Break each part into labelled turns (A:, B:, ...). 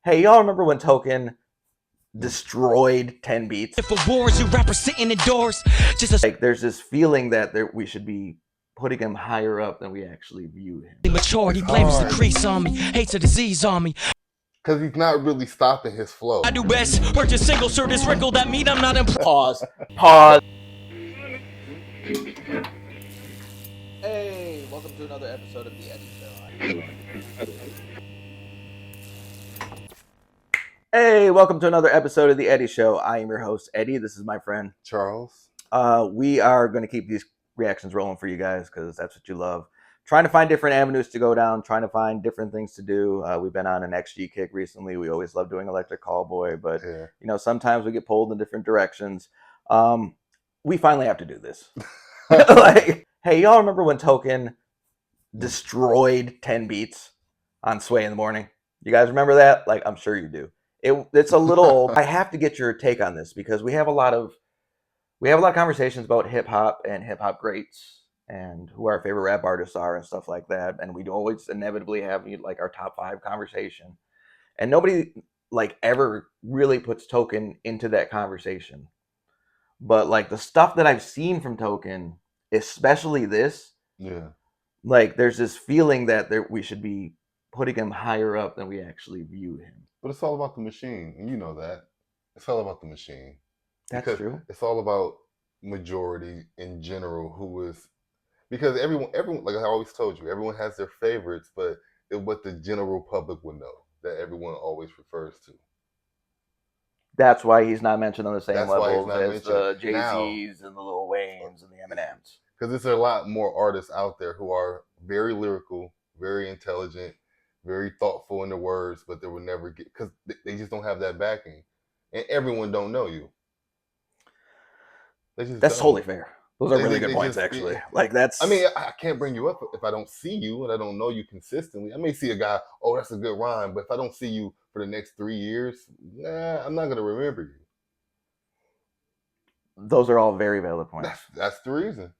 A: Hey, y'all remember when Token destroyed 10 beats?
B: For wars, you rappers sitting indoors.
A: Like, there's this feeling that we should be putting him higher up than we actually view him.
B: Maturity blames the crease on me, hates a disease on me.
C: Because he's not really stopping his flow.
B: I do best. Purchase single shirt is wrinkled. That mean I'm not impressed.
A: Pause. Pause. Hey, welcome to another episode of The Eddie Show. Hey, welcome to another episode of The Eddie Show. I am your host, Eddie. This is my friend,
C: Charles.
A: We are going to keep these reactions rolling for you guys because that's what you love. Trying to find different avenues to go down, trying to find different things to do. We've been on an XG kick recently. We always love doing Electric Callboy, but you know, sometimes we get pulled in different directions. We finally have to do this. Like, hey, y'all remember when Token destroyed 10 beats on Sway in the Morning? You guys remember that? Like, I'm sure you do. It's a little. I have to get your take on this because we have a lot of conversations about hip hop and hip hop greats and who our favorite rap artists are and stuff like that. And we always inevitably have like our top 5 conversation, and nobody like ever really puts Token into that conversation. But like the stuff that I've seen from Token, especially this, like there's this feeling that we should be putting him higher up than we actually view him.
C: But it's all about the machine, and you know that. It's all about the machine.
A: That's true.
C: It's all about majority in general, because everyone, like I always told you, everyone has their favorites, but it's what the general public would know that everyone always refers to.
A: That's why he's not mentioned on the same level as the Jay-Z's and the Lil Waynes and the Eminems.
C: Because there's a lot more artists out there who are very lyrical, very intelligent, very thoughtful in their words, but they will never get, because they just don't have that backing. And everyone don't know you.
A: That's totally fair. Those are really good points, actually. Like that's.
C: I mean, I can't bring you up if I don't see you and I don't know you consistently. I may see a guy, oh, that's a good rhyme, but if I don't see you for the next 3 years, I'm not gonna remember you.
A: Those are all very valid points.
C: That's the reason.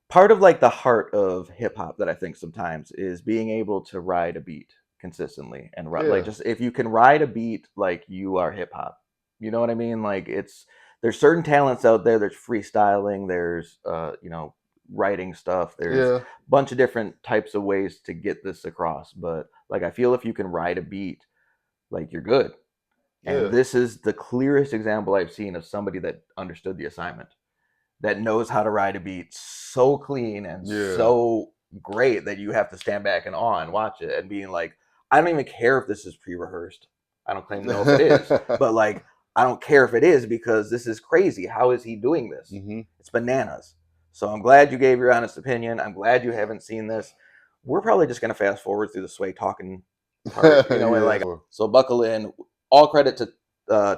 A: Part of like the heart of hip hop that I think sometimes is being able to ride a beat consistently and like just if you can ride a beat, like you are hip hop. You know what I mean? Like there's certain talents out there. There's freestyling. There's writing stuff. There's a bunch of different types of ways to get this across. But like I feel if you can ride a beat, like you're good. And this is the clearest example I've seen of somebody that understood the assignment, that knows how to ride a beat so clean and so great that you have to stand back and awe and watch it and being like, I don't even care if this is pre-rehearsed. I don't claim to know if it is, but like, I don't care if it is because this is crazy. How is he doing this? It's bananas. So I'm glad you gave your honest opinion. I'm glad you haven't seen this. We're probably just going to fast forward through the Sway talking part, so buckle in. All credit to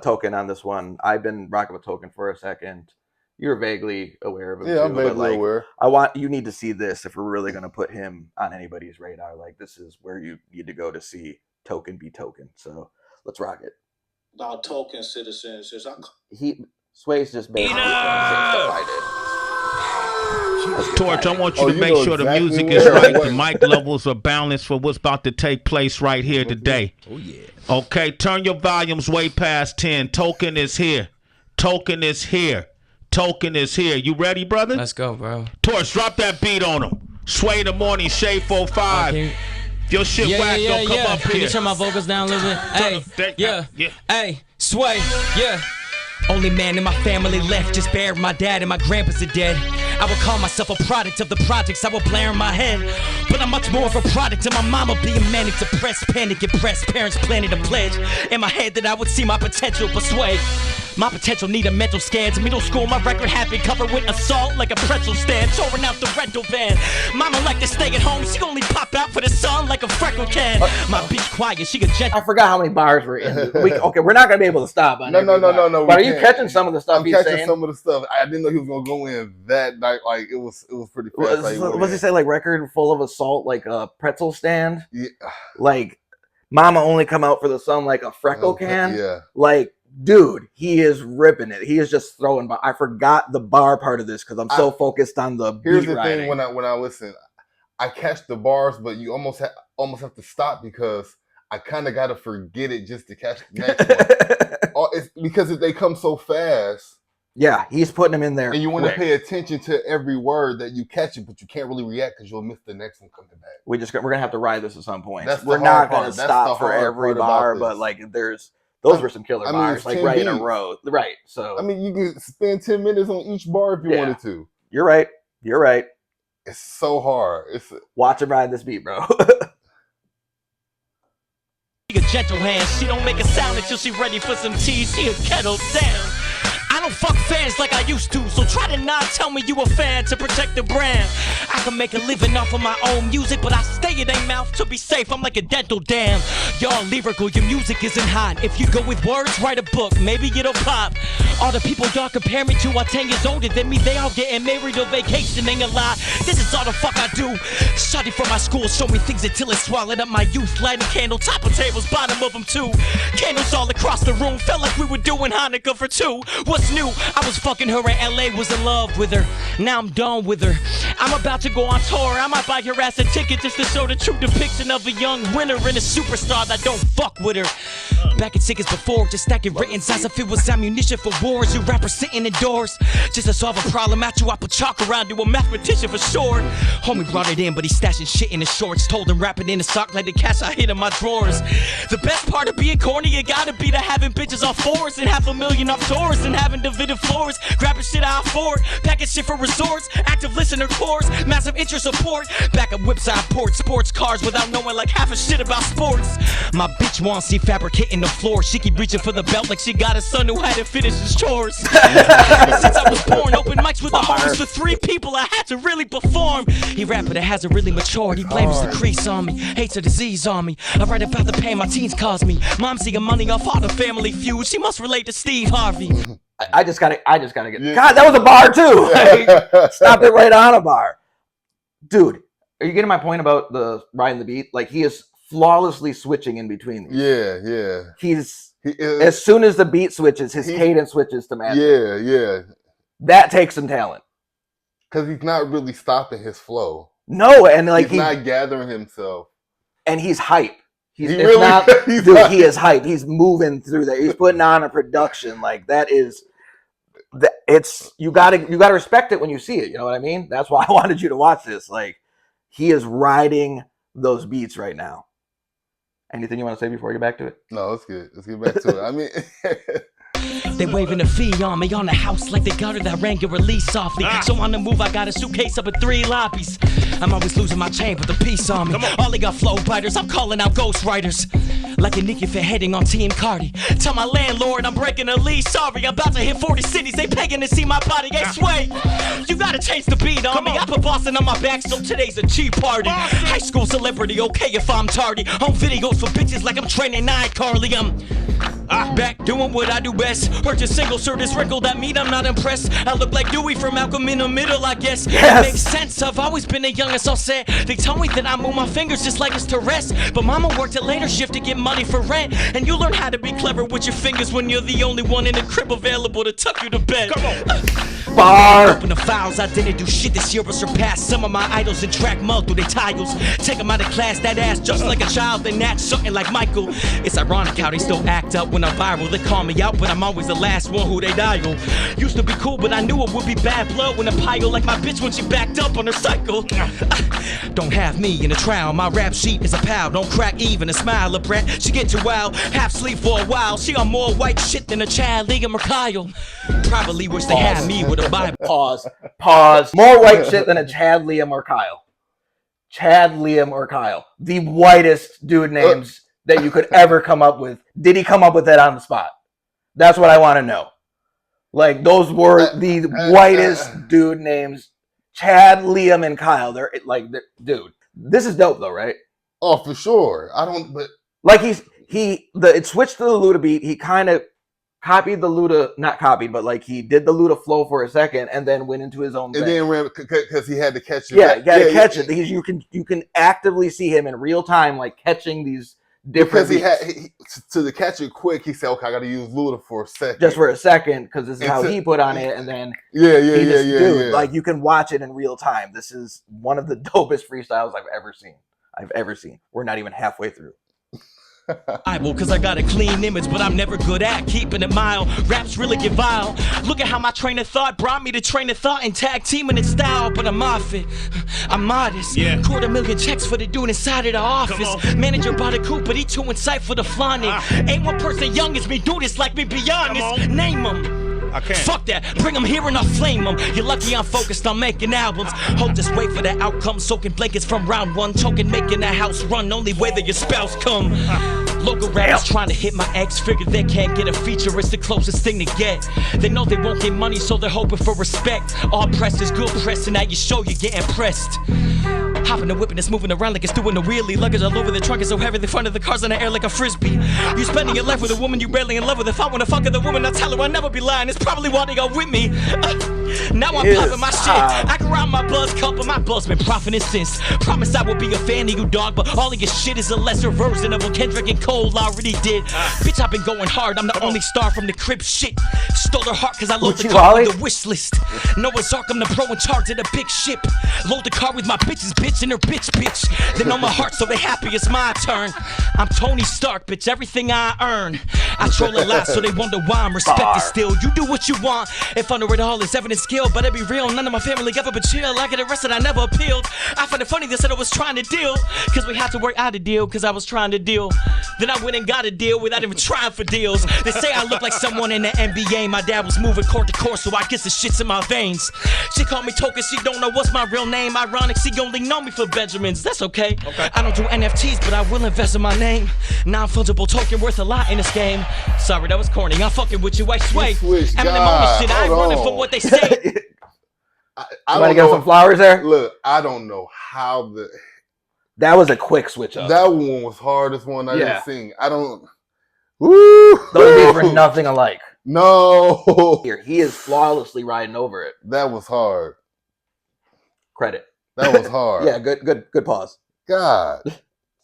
A: Token on this one. I've been rocking with Token for a second. You're vaguely aware of him too.
C: I'm vaguely aware.
A: You need to see this if we're really going to put him on anybody's radar. Like this is where you need to go to see Token be Token. So let's rock it.
D: About Token citizens,
A: Sway's just basically saying stuff I did.
E: Torch, I want you to make sure the music is right, the mic levels are balanced for what's about to take place right here today. Oh yeah. Okay, turn your volumes way past 10. Token is here. Token is here. Token is here. You ready, brother?
F: Let's go, bro.
E: Torch, drop that beat on him. Sway in the Morning, Shade 45. If your shit whack, don't come up here.
F: Can you turn my vocals down a little bit? Hey, hey, Sway,
B: Only man in my family left, just buried my dad and my grandpas are dead. I would call myself a product of the projects I would blare in my head. But I'm much more of a product of my mama being manic, depressed, panic, impressed. Parents planted a pledge in my head that I would see my potential, but Sway, my potential need a mental scan. To middle school, my record had been covered with assault like a pretzel stand, touring out the rental van. Mama liked to stay at home, she only pop out for the sun like a freckle can. My bitch quiet, she could
A: I forgot how many bars we're in. Okay, we're not gonna be able to stop. On
C: no.
A: But are you catching some of the stuff
C: I'm
A: he's
C: catching
A: saying?
C: some of the stuff. I didn't know he was gonna go in that night. Like it was pretty fast.
A: What's he say? Like record full of assault, like a pretzel stand.
C: Yeah.
A: Like mama only come out for the sun like a freckle can.
C: Yeah.
A: Like. Dude, he is ripping it. He is just throwing. I forgot the bar part of this because I'm so focused on the.
C: Here's
A: beat
C: the
A: writing.
C: thing: when I listen, I catch the bars, but you almost almost have to stop because I kind of got to forget it just to catch the next one. It's because they come so fast.
A: Yeah, he's putting them in there.
C: And you want to pay attention to every word that you catch it, but you can't really react because you'll miss the next one coming back.
A: We're gonna have to ride this at some point.
C: We're
A: not gonna stop for every bar, but like those were some killer bars, like right in a row. Right. So
C: I mean, you can spend 10 minutes on each bar if you wanted to.
A: You're right.
C: It's so hard.
A: Watch him ride this beat, bro.
B: A gentle hand, she don't make a sound until she ready for some tea. She a kettle down. I don't fuck fans like I used to, so try to not tell me you a fan to protect the brand. I can make a living off of my own music, but I stay in their mouth to be safe. I'm like a dental dam. Y'all lyrical, your music isn't hot. If you go with words, write a book, maybe it'll pop. All the people y'all compare me to are 10 years older than me. They all getting married or vacationing a lot. This is all the fuck I do. Study from my school, show me things until it swallowed up my youth. Lighting candle, top of tables, bottom of them too. Candles all across the room, felt like we were doing Hanukkah for two. What's new? I was fucking her in LA, was in love with her. Now I'm done with her. I'm about to go on tour. I might buy your ass a ticket just to show the true depiction of a young winner and a superstar that don't fuck with her. Back in tickets before, just stacking written signs if it was ammunition for wars. You rappers sitting indoors just to solve a problem. At you, I put chalk around you, a mathematician for short. Homie brought it in, but he's stashing shit in his shorts. Told him wrap it in a sock like the cash I hid in my drawers. The best part of being corny, you gotta be to having bitches off fours and $500,000 off tours and having divided floors. Grabbing shit out forward, packing shit for resorts. Active listener cores, massive interest support. Back up whips I port, sports cars without knowing like half a shit about sports. My bitch wants see fabricating the floor. She keep reaching for the belt like she got a son who hadn't finished his chores. Since I was born, open mics with the homies for 3 people. I had to really perform. He rap, but it hasn't really matured. He blames the crease on me, hates a disease on me. I write about the pain my teens caused me. Mom seeing money off all the family feud. She must relate to Steve Harvey.
A: I just gotta get. God, that was a bar too. Like, stopped it right on a bar, dude. Are you getting my point about the riding the beat? Like he is flawlessly switching in between these.
C: Yeah.
A: He is, as soon as the beat switches, his cadence switches to match.
C: Yeah.
A: That takes some talent.
C: Because he's not really stopping his flow.
A: No, and like
C: he's not gathering himself.
A: And he's hype. He is hype. He's moving through there. He's putting on a production like that is. It's you gotta respect it when you see it. You know what I mean? That's why I wanted you to watch this. Like he is riding those beats right now. Anything you want to say before we get back to it?
C: No, it's good. Let's get back to it. I mean.
B: They waving a fee on me on the house like they got her that rang your release softly. So on the move, I got a suitcase up at 3 lobbies. I'm always losing my chain, but the piece on me. All they got flow biters, I'm calling out ghostwriters. Like a Nicky for heading on Team Cardi. Tell my landlord I'm breaking a lease. Sorry, I'm about to hit 40 cities. They begging to see my body. Hey, sway. You gotta change the beat on me. I put Boston on my back, so today's a cheap party. High school celebrity, okay if I'm tardy. Home videos for bitches like I'm training iCarly. I'm back doing what I do best. Purchase single shirt is wrinkled. That mean I'm not impressed. I look like Dewey from Malcolm in the Middle, I guess. Yes. It makes sense. I've always been the youngest, all set. They tell me that I move my fingers just like it's to rest. But mama worked a later shift to get money for rent. And you learn how to be clever with your fingers when you're the only one in the crib available to tuck you to bed. Come on.
A: Bar.
B: Open the files. I didn't do shit this year but surpassed some of my idols and track mud through their tiles. Take them out of class, that ass just like a child. Then that's something like Michael. It's ironic how they still act up when I'm viral. They call me out, but I'm always the last one who they dial. Used to be cool, but I knew it would be bad blood when a pile like my bitch when she backed up on her cycle. Don't have me in a trial. My rap sheet is a pal. Don't crack even a smile, a brat. She get too wild, half sleep for a while. She on more white shit than a Chad, Liam, or Kyle. Probably wish they had me with a Bible.
A: Pause. More white shit than a Chad, Liam, or Kyle. Chad, Liam, or Kyle. The whitest dude names that you could ever come up with. Did he come up with that on the spot? That's what I want to know. Like, those were the whitest dude names. Chad, Liam, and Kyle. Dude. This is dope, though, right?
C: Oh, for sure.
A: Like, it switched to the Luda beat. He kind of copied the Luda, not copied, but like he did the Luda flow for a second and then went into his own thing.
C: And then ran because he had to catch it.
A: Yeah, he had to catch it. Because you can actively see him in real time, like catching these different.
C: Because to catch it quick, he said, "Okay, I got to use Luda for a second,
A: just for a second, because this is how he put on it." And then
C: yeah.
A: Like you can watch it in real time. This is one of the dopest freestyles I've ever seen. I've ever seen. We're not even halfway through.
B: Cause I got a clean image, but I'm never good at keeping it mild. Raps really get vile. Look at how my train of thought brought me to train of thought and tag teaming in style. But I'm off it, I'm modest. Yeah. $250,000 checks for the dude inside of the office. Manager bought a coupe, but he too insightful to flaunt it. Ain't one person young as me do this like me, be honest. Name them. I can't. Fuck that, bring them here and I'll flame them. You're lucky I'm focused on making albums. Hope just wait for the outcome. Soaking blankets from round one. Choking, making the house run. Only way that your spouse come. Local rappers trying to hit my ex. Figure they can't get a feature, it's the closest thing to get. They know they won't get money, so they're hoping for respect. All press is good press, and at your show you get impressed. Hopping and whipping, it's moving around like it's doing a wheelie. Luggage all over the trunk is so heavy, the front of the car's in the air like a frisbee. You spending your life with a woman you barely in love with. If I wanna fuck with a woman, I tell her I'll never be lying. It's probably why they go with me. Now I'm popping my shit. I can ride my buzz cup, but my blood's been profiting since. Promise I will be a fan of you, dog, but all of your shit is a lesser version of what Kendrick and Cole already did. Bitch, I've been going hard. I'm the only star from the crib shit. Stole her heart cause I load the car with the wish list. Noah's Ark, I'm the pro in charge of the big ship. Load the car with my bitches, bitch, and her bitch. They know my heart, so they happy it's my turn. I'm Tony Stark, bitch, everything I earn. I troll a lot, so they wonder why I'm respected still. You do what you want, if under it all is evident skill. But it be real, none of my family ever but chill. I get arrested, I never appealed. I find it funny they said I was trying to deal, cause we had to work out a deal, cause I was trying to deal. Then I went and got a deal without even trying for deals. They say I look like someone in the NBA. My dad was moving court to court, so I guess the shit's in my veins. She called me Token, she don't know what's my real name. Ironic, she only know me for Benjamins, that's okay. I don't do NFTs, but I will invest in my name. Non-fungible token worth a lot in this game. Sorry, that was corny, I'm fucking with you, I sway. Eminem only shit, I ain't running from what they say.
C: I
A: might get some flowers there.
C: Look, I don't know how
A: that was a quick switch up.
C: That one was hardest one I ever seen. I don't.
A: Woo! Those were nothing alike.
C: No.
A: Here, he is flawlessly riding over it.
C: That was hard.
A: Credit.
C: That was hard.
A: Yeah, good pause.
C: God.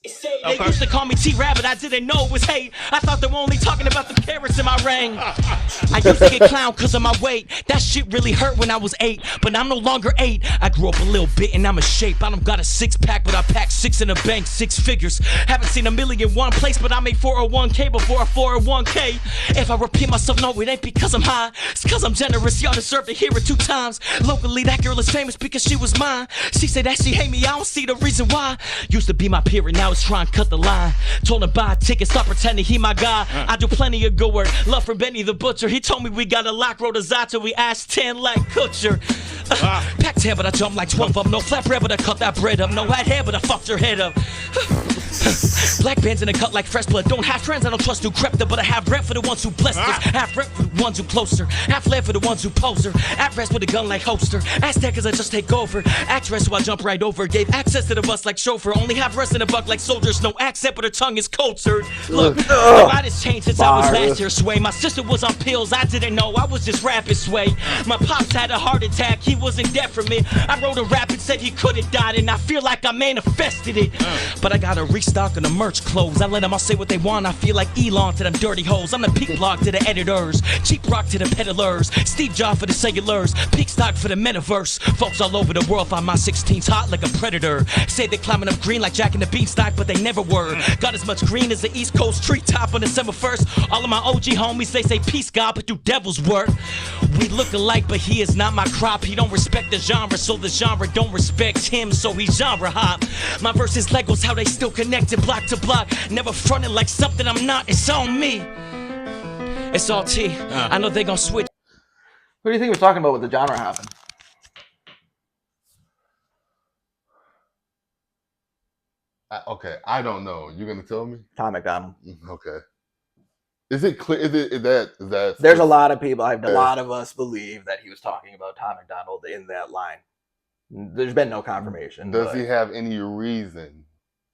B: They used to call me T-Rabbit, I didn't know it was hate. I thought they were only talking about the carrots in my ring. I used to get clowned cause of my weight. That shit really hurt when I was 8, but I'm no longer 8. I grew up a little bit and I'm a shape. I don't got a 6-pack, but I pack 6 in the bank, 6 figures. Haven't seen a million in one place, but I made 401k before a 401k. If I repeat myself, no, it ain't because I'm high. It's cause I'm generous, y'all deserve to hear it 2 times. Locally, that girl is famous because she was mine. She said that she hate me, I don't see the reason why. Used to be my peer and now it's trying to cut the line. Told him buy a ticket, stop pretending he my guy. I do plenty of good work. Love from Benny the Butcher. He told me we got a lock, wrote a Zata. We asked 10 like Kutcher. Packed hair, but I jumped like 12 of them. No flat bread, but I cut that bread up. No white hair, but I fucked your head up. Black bands in a cut like fresh blood. Don't have friends, I don't trust who crept up, but I have rep for the ones who blessed us. Have rep for the ones who closer. Have left for the ones who poser. At rest with a gun like holster. Ask that cause I just take over. Actress who I jump right over. Gave access to the bus like chauffeur. Only have rest in a buck like soldiers. No accent, but her tongue is cultured. Look, a lot has changed since I was last year, Sway. My sister was on pills, I didn't know. I was just rapping, Sway. My pops had a heart attack, he was in debt for me. I wrote a rap and said he could have died, and I feel like I manifested it. But I gotta restock on the merch clothes. I let them all say what they want. I feel like Elon to them dirty hoes. I'm the peak blog to the editors, cheap rock to the peddlers, Steve Jobs for the cellulars, peak stock for the metaverse. Folks all over the world find my 16s hot like a predator. Say they're climbing up green like Jack and the Beanstalk, but they never were. Got as much green as the East Coast treetop on December 1st. All of my OG homies, they say peace God, but do devil's work. We look alike, but he is not my crop. He don't respect the genre, so the genre don't respect him, so he genre hop. My verses Legos, how they still connected block to block. Never fronted like something I'm not, it's on me. It's all T. I know they gon' switch.
A: What do you think he was talking about with the genre hopping?
C: Okay, I don't know. You're gonna tell me?
A: Tom McDonald.
C: Okay. Is it clear? Is that?
A: There's a lot of people. A lot of us believe that he was talking about Tom McDonald in that line. There's been no confirmation.
C: Does he have any reason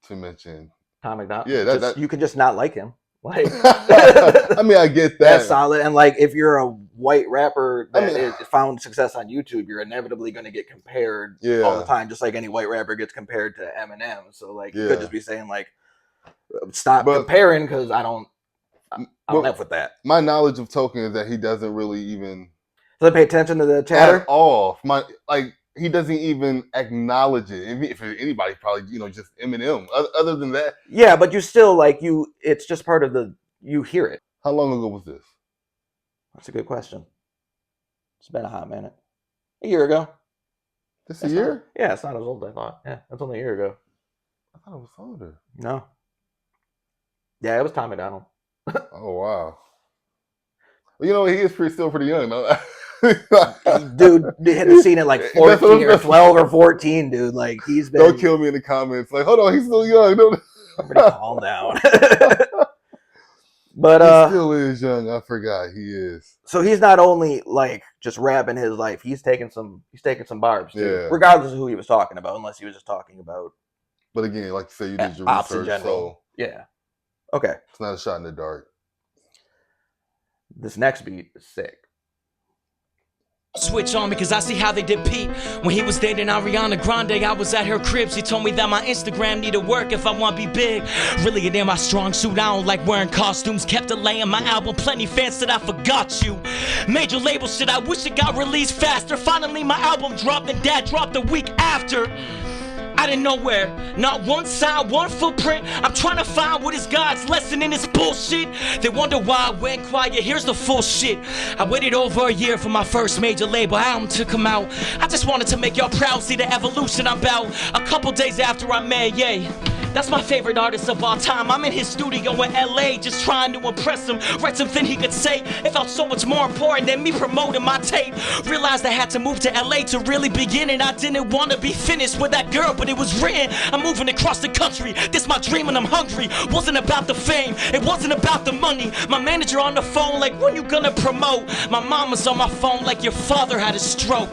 C: to mention
A: Tom McDonald?
C: Yeah,
A: you could just not like him. Like,
C: I mean, I get that.
A: That's solid. And like, if you're a white rapper that found success on YouTube, you're inevitably going to get compared all the time, just like any white rapper gets compared to Eminem. So like, you could just be saying like, stop comparing because I don't F with that.
C: My knowledge of Token is that he doesn't really even
A: pay attention to the chatter
C: at all. he doesn't even acknowledge it. If anybody, probably, you know, just Eminem. Other than that,
A: yeah, but you still like it's just part of you hear it.
C: How long ago was this?
A: That's a good question. It's been a hot minute. A year ago.
C: This a year?
A: Yeah, it's not as old as I thought. Yeah, that's only a year ago.
C: I thought it was older.
A: No. Yeah, it was Tommy Donald.
C: Oh wow. Well, you know, he is still pretty young, though.
A: Dude, had seen it like 14 or 12 or 14, dude. Like, he's been.
C: Don't kill me in the comments. Like, hold on, he's still young. Don't...
A: Somebody calm down. But
C: he still is young. I forgot he is.
A: So he's not only like just rapping his life. He's taking some barbs too, regardless of who he was talking about, unless he was just talking about.
C: But again, like you say, you did your research, so
A: yeah. Okay.
C: It's not a shot in the dark.
A: This next beat is sick.
B: Switch on because I see how they did Pete. When he was dating Ariana Grande, I was at her crib. She told me that my Instagram needed work if I want to be big. Really, it ain't my strong suit. I don't like wearing costumes. Kept delaying my album. Plenty fans said I forgot you. Major label shit, I wish it got released faster. Finally, my album dropped and Dad dropped a week after. Out of nowhere, not one sign, one footprint. I'm trying to find what is God's lesson in this bullshit. They wonder why I went quiet. Here's the full shit. I waited over a year for my first major label album to come out. I just wanted to make y'all proud, see the evolution I'm about. A couple days after I met Ye. That's my favorite artist of all time. I'm in his studio in LA just trying to impress him. Write something he could say. It felt so much more important than me promoting my tape. Realized I had to move to LA to really begin it. I didn't want to be finished with that girl, but it was written. I'm moving across the country. This my dream and I'm hungry. Wasn't about the fame. It wasn't about the money. My manager on the phone like, when you gonna promote? My mama's on my phone like, your father had a stroke.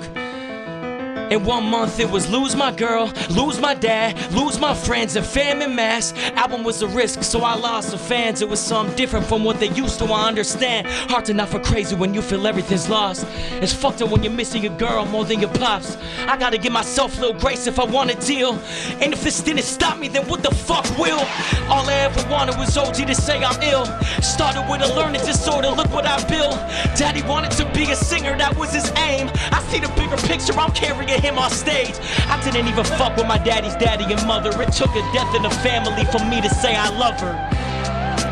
B: In 1 month it was lose my girl, lose my dad, lose my friends and fam en masse. Album was a risk, so I lost some fans. It was something different from what they used to, I understand. Hard to not for crazy when you feel everything's lost. It's fucked up when you're missing your girl more than your pops. I gotta give myself a little grace if I want a deal. And if this didn't stop me, then what the fuck will? All I ever wanted was OG to say I'm ill. Started with a learning disorder, look what I built. Daddy wanted to be a singer, that was his aim. I see the bigger picture, I'm carrying him on stage. I didn't even fuck with my daddy's daddy and mother. It took a death in the family for me to say I love her.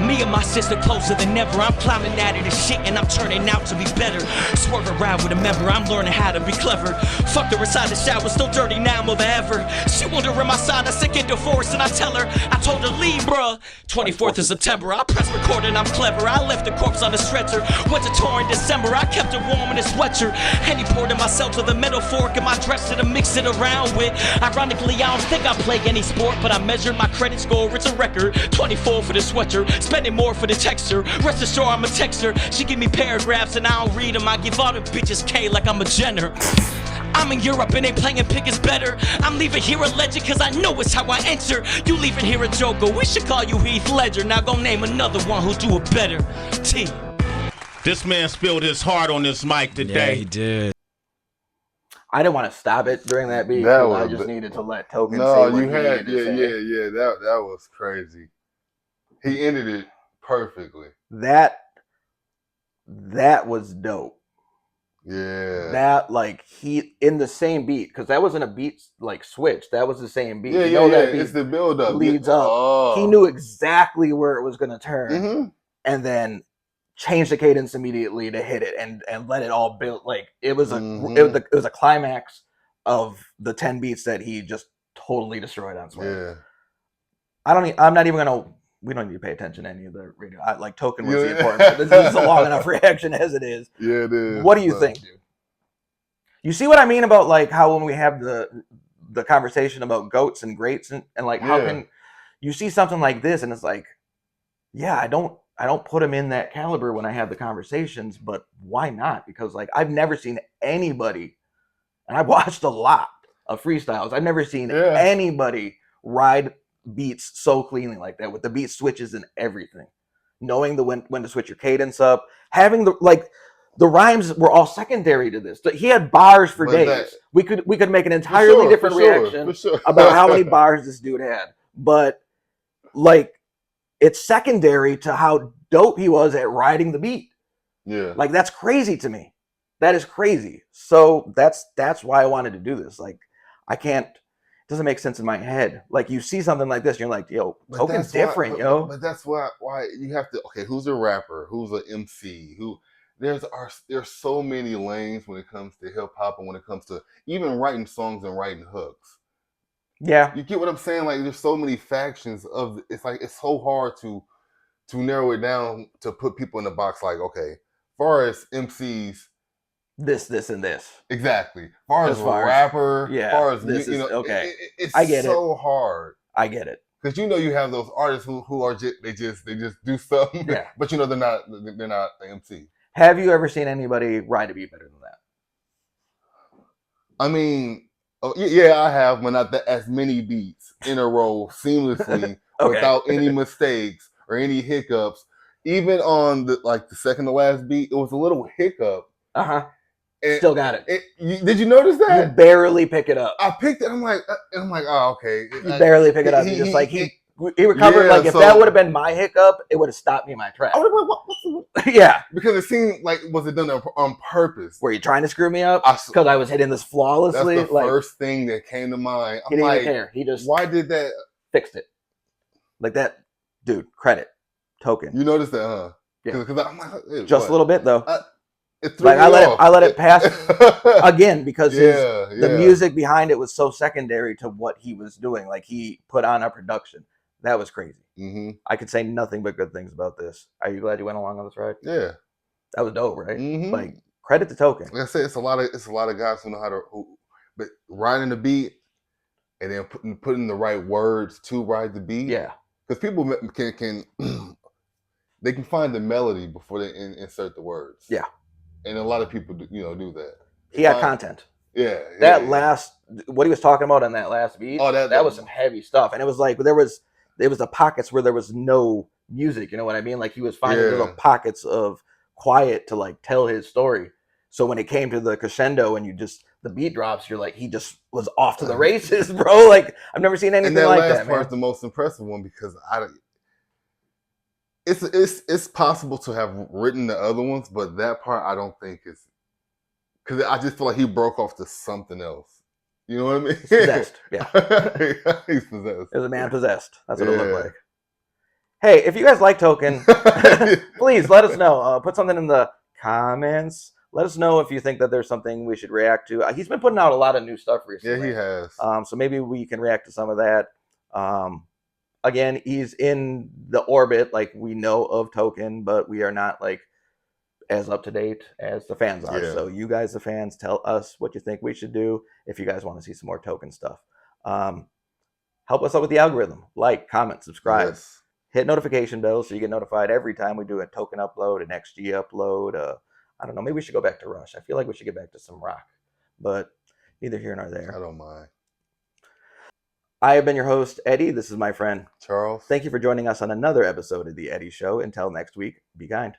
B: Me and my sister closer than ever. I'm climbing out of the shit and I'm turning out to be better. Swerve around with a member, I'm learning how to be clever. Fucked her inside the shower, still dirty now more than ever. She wondering my side, I said get divorced and I tell her, I told her leave bruh. 24th of September, I press record and I'm clever. I left the corpse on the stretcher. Went to tour in December, I kept her warm in a sweatshirt. Henny poured in myself with a metal fork in my dresser to mix it around with. Ironically, I don't think I play any sport, but I measured my credit score, it's a record. 24 for the sweatshirt, spending more for the texture. Rest assured I'm a texter. She give me paragraphs and I don't read them. I give all the bitches K like I'm a Jenner. I'm in Europe and they playing pick is better. I'm leaving here a legend cause I know it's how I enter. You leaving here a joker, we should call you Heath Ledger. Now go name another one who'll do it better. T.
E: This man spilled his heart on this mic today.
F: Yeah, he did.
A: I didn't want to stop it during that beat. I just needed to let Token say what he needed to say.
C: That was crazy. He ended it perfectly.
A: That was dope.
C: Yeah.
A: That like he in the same beat, because that wasn't a beat like switch. That was the same beat.
C: Yeah,
A: that beat
C: it's the build up.
A: Leads up. Oh. He knew exactly where it was gonna turn, and then changed the cadence immediately to hit it and let it all build. Like it was it was a climax of the 10 beats that he just totally destroyed on Sway.
C: Yeah.
A: I'm not even gonna. We don't need to pay attention to any of the radio. Like Token was the important. This is a long enough reaction as it is.
C: Yeah, it is.
A: What do you think, dude? You see what I mean about like how when we have the conversation about goats and greats and like how can you see something like this and it's like, yeah, I don't put him in that caliber when I have the conversations, but why not? Because like I've never seen anybody, and I've watched a lot of freestyles. I've never seen anybody ride beats so cleanly like that with the beat switches and everything, knowing when to switch your cadence up, having the rhymes were all secondary to this. He had bars for days. We could make an entirely different reaction about how many bars this dude had, but like it's secondary to how dope he was at riding the beat.
C: Yeah,
A: like that's crazy to me. That is crazy. So that's why I wanted to do this. Like, I can't. It doesn't make sense in my head. Like, you see something like this, and you're like, yo, Token's different, yo.
C: But that's why you have to. Okay, who's a rapper? Who's an MC? There's so many lanes when it comes to hip hop and when it comes to even writing songs and writing hooks.
A: Yeah,
C: you get what I'm saying. Like, there's so many factions of. It's like it's so hard to narrow it down to put people in the box. Like, okay, far as MCs.
A: this, and this.
C: Exactly. Far as rapper, far as
A: this is okay.
C: It's
A: I get
C: so hard.
A: I get it.
C: Because you have those artists who are they just do something, but they're not the MC.
A: Have you ever seen anybody ride a beat better than that?
C: I mean, yeah, I have, but not that as many beats in a row seamlessly without any mistakes or any hiccups. Even on the second to last beat, it was a little hiccup.
A: Still got it.
C: Did you notice that?
A: You barely pick it up.
C: I picked it. I'm like, oh, okay.
A: You barely pick it up. He recovered. Like, if that would have been my hiccup, it would have stopped me in my tracks. Yeah,
C: because it seemed like, was it done on purpose?
A: Were you trying to screw me up? Because I was hitting this flawlessly.
C: That's the first thing that came to mind.
A: He didn't even care. He just
C: why did that?
A: Fixed it. Like that, dude. Credit. Token.
C: You noticed that, huh?
A: Yeah.
C: Because I'm like,
A: just a little bit though.
C: I
A: let it pass again because the music behind it was so secondary to what he was doing. Like, he put on a production. That was crazy.
C: Mm-hmm.
A: I could say nothing but good things about this. Are you glad you went along on this ride?
C: Yeah,
A: that was dope, right?
C: Mm-hmm.
A: Like, credit to Token.
C: Like I said, it's a lot of guys who know how to, but riding the beat and then putting the right words to ride the beat.
A: Yeah,
C: because people can they can find the melody before they insert the words.
A: Yeah,
C: and a lot of people do that.
A: He had content.
C: Yeah,
A: last what he was talking about on that last beat. Oh, that was some heavy stuff, and it was like there was the pockets where there was no music. You know what I mean? Like, he was finding little pockets of quiet to like tell his story. So when it came to the crescendo and the beat drops, you're like, he just was off to the races, bro. Like, I've never seen anything like that.
C: And that last part's the most impressive one because it's possible to have written the other ones, but that part I don't think is, because I just feel like he broke off to something else. You know what I mean? He's
A: possessed. Yeah.
C: He's possessed.
A: It was a man possessed. That's what it looked like. Hey, if you guys like Token, please let us know. Put something in the comments. Let us know if you think that there's something we should react to. He's been putting out a lot of new stuff recently.
C: Yeah, he has.
A: So maybe we can react to some of that. Again, he's in the orbit, like, we know of Token, but we are not like as up to date as the fans are. So you guys, the fans, tell us what you think we should do if you guys want to see some more Token stuff. Help us out with the algorithm. Like, comment, subscribe, hit notification bells so you get notified every time we do a Token upload, an XG upload. I don't know, maybe we should go back to Rush. I feel like we should get back to some rock, but neither here nor there.
C: I don't mind.
A: I have been your host, Eddie. This is my friend
C: Charles.
A: Thank you for joining us on another episode of The Eddie Show. Until next week, be kind.